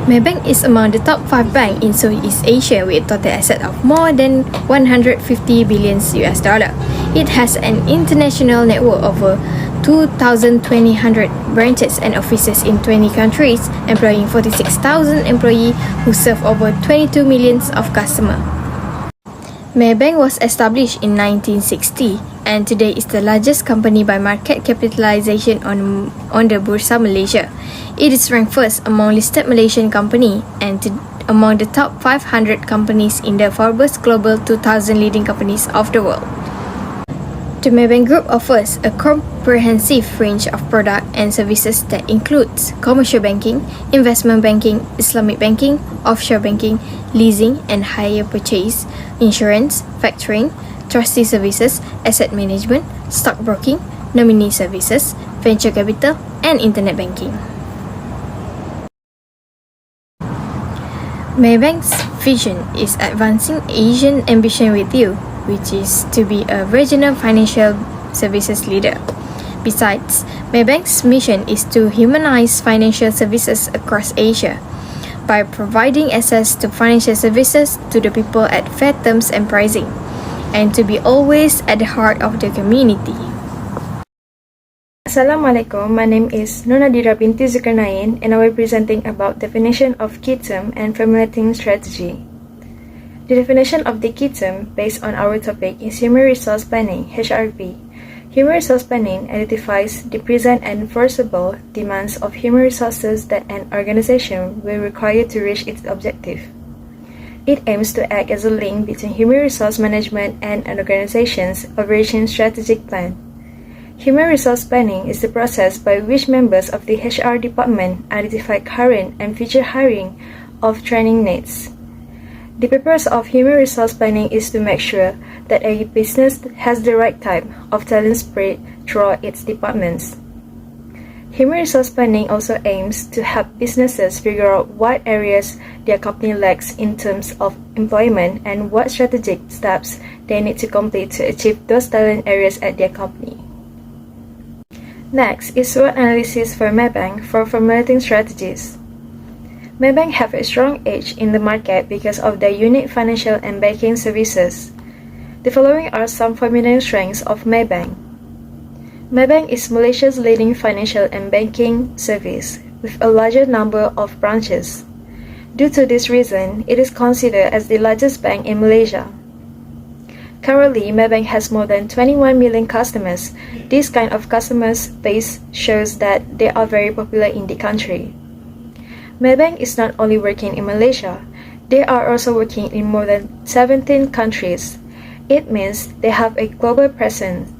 Maybank is among the top 5 banks in Southeast Asia with total asset of more than 150 billion US dollar. It has an international network of over 2,200 branches and offices in 20 countries, employing 46,000 employees who serve over 22 million of customers. Maybank was established in 1960 and today is the largest company by market capitalization on the Bursa Malaysia. It is ranked first among listed Malaysian companies and among the top 500 companies in the Forbes Global 2000 leading companies of the world. The Maybank Group offers a comprehensive range of products and services that includes commercial banking, investment banking, Islamic banking, offshore banking, leasing and hire purchase, insurance, factoring, trustee services, asset management, stockbroking, nominee services, venture capital, and internet banking. Maybank's vision is advancing Asian ambition with you, which is to be a regional financial services leader. Besides, Maybank's mission is to humanize financial services across Asia by providing access to financial services to the people at fair terms and pricing, and to be always at the heart of the community. Assalamualaikum, my name is Nonadira binti Zulkarnain and I will be presenting about definition of key term and formulating strategy. The definition of the key term based on our topic is Human Resource Planning, HRP. Human Resource Planning identifies the present and foreseeable demands of human resources that an organization will require to reach its objective. It aims to act as a link between human resource management and an organization's overarching strategic plan. Human resource planning is the process by which members of the HR department identify current and future hiring of training needs. The purpose of human resource planning is to make sure that a business has the right type of talent spread throughout its departments. Human resource planning also aims to help businesses figure out what areas their company lacks in terms of employment and what strategic steps they need to complete to achieve those talent areas at their company. Next is SWOT analysis for Maybank for formulating strategies. Maybank have a strong edge in the market because of their unique financial and banking services. The following are some formulating strengths of Maybank. Maybank is Malaysia's leading financial and banking service with a larger number of branches. Due to this reason, it is considered as the largest bank in Malaysia. Currently, Maybank has more than 21 million customers. This kind of customer base shows that they are very popular in the country. Maybank is not only working in Malaysia, they are also working in more than 17 countries. It means they have a global presence.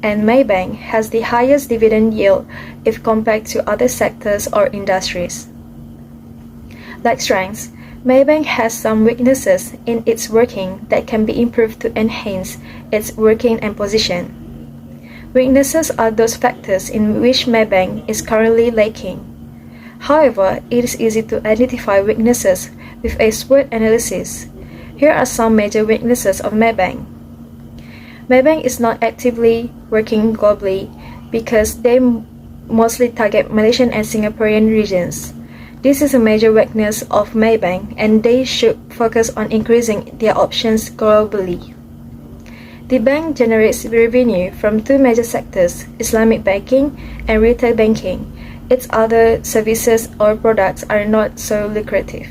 And Maybank has the highest dividend yield if compared to other sectors or industries. Like strengths, Maybank has some weaknesses in its working that can be improved to enhance its working and position. Weaknesses are those factors in which Maybank is currently lacking. However, it is easy to identify weaknesses with a SWOT analysis. Here are some major weaknesses of Maybank. Maybank is not actively working globally because they mostly target Malaysian and Singaporean regions. This is a major weakness of Maybank and they should focus on increasing their options globally. The bank generates revenue from two major sectors, Islamic banking and retail banking. Its other services or products are not so lucrative.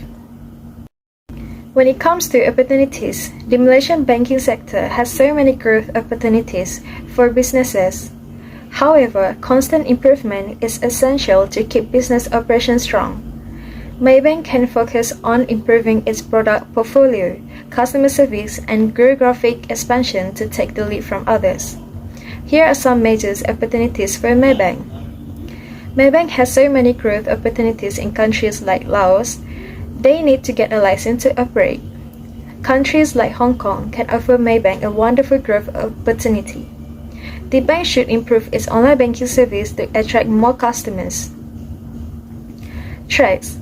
When it comes to opportunities, the Malaysian banking sector has so many growth opportunities for businesses. However, constant improvement is essential to keep business operations strong. Maybank can focus on improving its product portfolio, customer service, and geographic expansion to take the lead from others. Here are some major opportunities for Maybank. Maybank has so many growth opportunities in countries like Laos. They need to get a license to operate. Countries like Hong Kong can offer Maybank a wonderful growth opportunity. The bank should improve its online banking service to attract more customers. Threats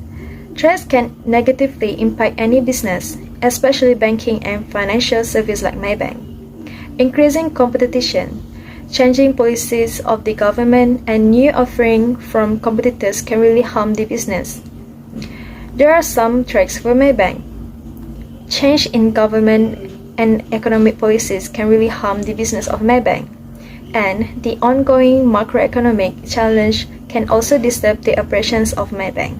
can negatively impact any business, especially banking and financial service like Maybank. Increasing competition, changing policies of the government, and new offering from competitors can really harm the business. There are some tricks for Maybank. Change in government and economic policies can really harm the business of Maybank, and the ongoing macroeconomic challenge can also disturb the operations of Maybank.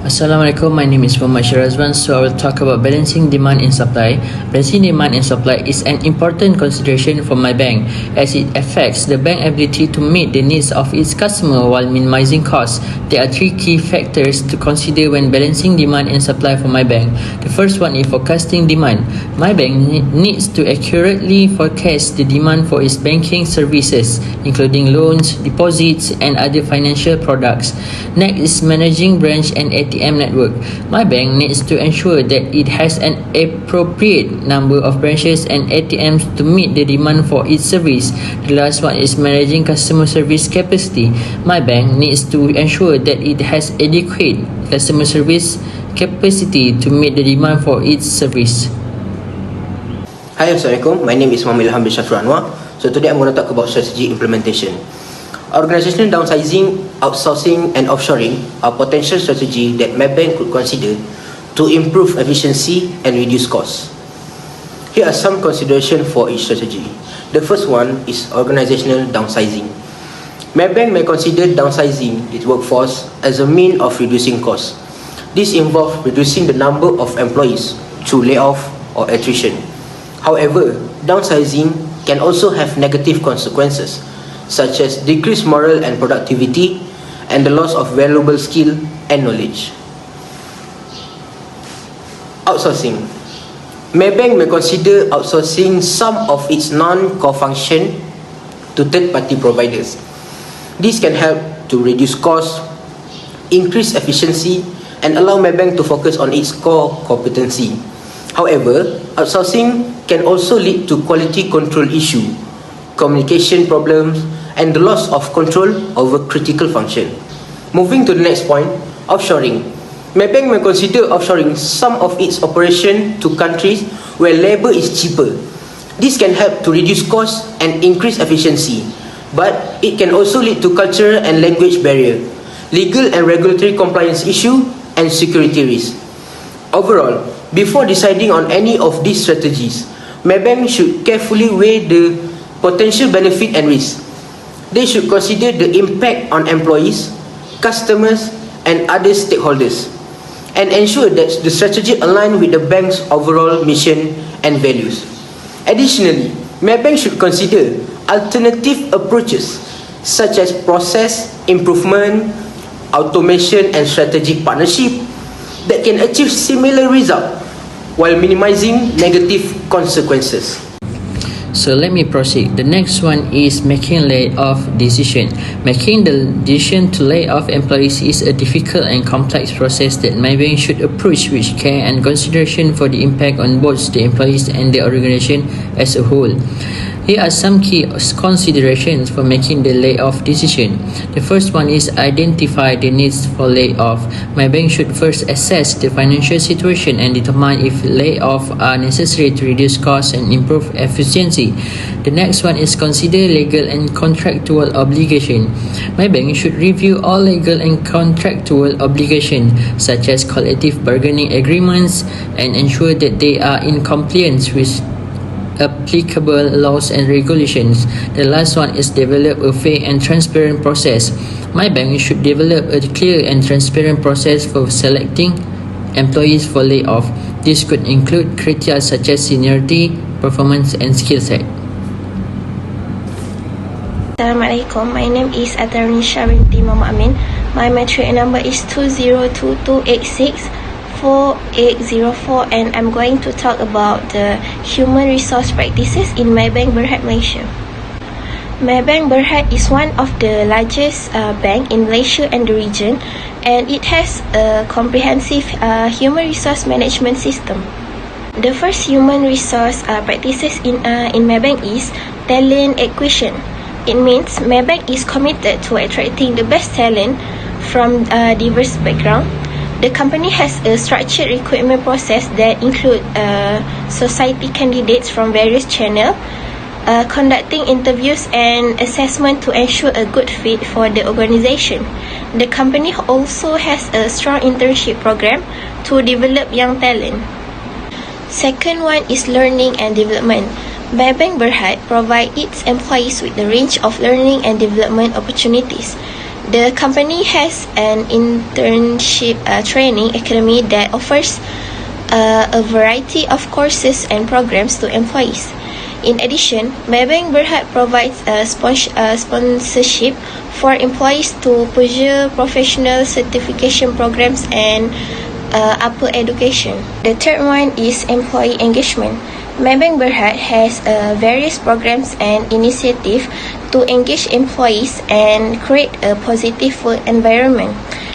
Assalamualaikum, my name is Muhammad Shirazwan. So I will talk about balancing demand and supply. Balancing demand and supply is an important consideration for my bank as it affects the bank ability to meet the needs of its customer while minimizing costs. There are three key factors to consider when balancing demand and supply for my bank. The first one is forecasting demand. My bank needs to accurately forecast the demand for its banking services, including loans, deposits, and other financial products. Next is managing branch and ATM network. My bank needs to ensure that it has an appropriate number of branches and ATMs to meet the demand for its service. The last one is managing customer service capacity. My bank needs to ensure that it has adequate customer service capacity to meet the demand for its service. Hi, Assalamualaikum. My name is Muhammad Ilham bin Shafir Anwar. So today I'm going to talk about strategy implementation. Organizational downsizing, outsourcing and offshoring are potential strategy that Maybank could consider to improve efficiency and reduce costs. Here are some considerations for each strategy. The first one is organizational downsizing. Maybank may consider downsizing its workforce as a means of reducing costs. This involves reducing the number of employees through layoff or attrition. However, downsizing can also have negative consequences, such as decreased morale and productivity and the loss of valuable skill and knowledge. Outsourcing. Maybank may consider outsourcing some of its non-core function to third-party providers. This can help to reduce costs, increase efficiency, and allow Maybank to focus on its core competency. However, outsourcing can also lead to quality control issues, communication problems, and the loss of control over critical function. Moving to the next point, offshoring. Maybank may consider offshoring some of its operation to countries where labor is cheaper. This can help to reduce costs and increase efficiency, but it can also lead to cultural and language barrier, legal and regulatory compliance issue, and security risk. Overall, before deciding on any of these strategies, Maybank should carefully weigh the potential benefit and risk. They should consider the impact on employees, customers, and other stakeholders, and ensure that the strategy aligns with the bank's overall mission and values. Additionally, Maybank should consider alternative approaches such as process improvement, automation, and strategic partnership that can achieve similar results while minimizing negative consequences. So let me proceed. The next one is making layoff decision. Making the decision to lay off employees is a difficult and complex process that Maybank should approach with care and consideration for the impact on both the employees and the organization as a whole. Here are some key considerations for making the layoff decision. The first one is identify the needs for layoff. Maybank should first assess the financial situation and determine if layoffs are necessary to reduce costs and improve efficiency. The next one is consider legal and contractual obligation. Maybank should review all legal and contractual obligations such as collective bargaining agreements and ensure that they are in compliance with applicable laws and regulations. The last one is develop a fair and transparent process. Maybank should develop a clear and transparent process for selecting employees for layoff. This could include criteria such as seniority, performance, and skill set. Assalamualaikum. My name is Atarunisha binti Muhammad Amin. My matric number is 2022864804, and I'm going to talk about the human resource practices in Maybank Berhad, Malaysia. Maybank Berhad is one of the largest bank in Malaysia and the region, and it has a comprehensive human resource management system. The first human resource practices in Maybank is talent acquisition. It means Maybank is committed to attracting the best talent from diverse background. The company has a structured recruitment process that include society candidates from various channels, conducting interviews and assessment to ensure a good fit for the organization. The company also has a strong internship program to develop young talent. Second one is learning and development. Maybank Berhad provides its employees with a range of learning and development opportunities. The company has an internship training academy that offers a variety of courses and programs to employees. In addition, Maybank Berhad provides a sponsorship for employees to pursue professional certification programs and upper education. The third one is employee engagement. Maybank Berhad has various programs and initiatives to engage employees and create a positive work environment.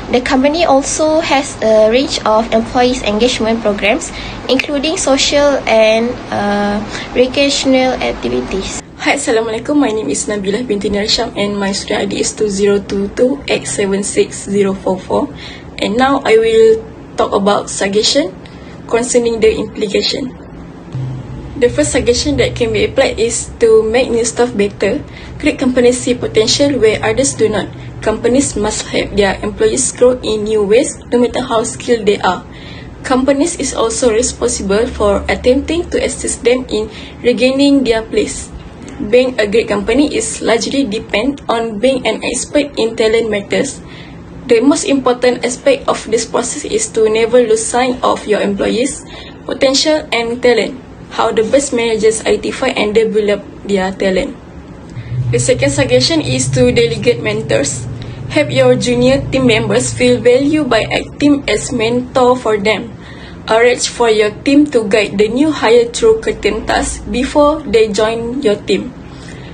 The company also has a range of employees engagement programs, including social and recreational activities. Hi, Assalamualaikum. My name is Nabilah binti Nirsham and my student ID is 2022876044. And now I will talk about suggestion concerning the implication. The first suggestion that can be applied is to make new staff better. Great companies see potential where others do not. Companies must help their employees grow in new ways, no matter how skilled they are. Companies is also responsible for attempting to assist them in regaining their place. Being a great company is largely depend on being an expert in talent matters. The most important aspect of this process is to never lose sight of your employees' potential and talent. How the best managers identify and develop their talent. The second suggestion is to delegate mentors. Help your junior team members feel valued by acting as mentor for them. Arrange for your team to guide the new hire through certain tasks before they join your team.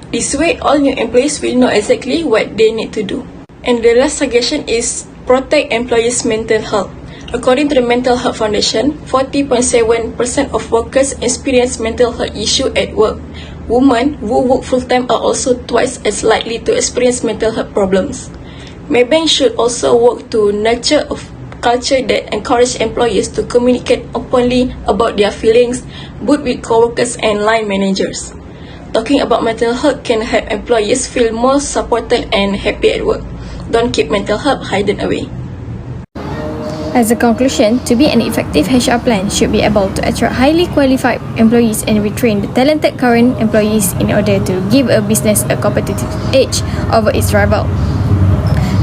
This way, all new employees will know exactly what they need to do. And the last suggestion is protect employees' mental health. According to the Mental Health Foundation, 40.7% of workers experience mental health issues at work. Women who work full-time are also twice as likely to experience mental health problems. Maybank should also work to nurture a culture that encourages employees to communicate openly about their feelings, both with coworkers and line managers. Talking about mental health can help employees feel more supported and happy at work. Don't keep mental health hidden away. As a conclusion, to be an effective HR plan should be able to attract highly qualified employees and retrain the talented current employees in order to give a business a competitive edge over its rival.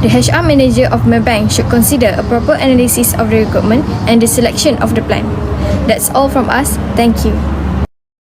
The HR manager of Maybank should consider a proper analysis of the recruitment and the selection of the plan. That's all from us. Thank you.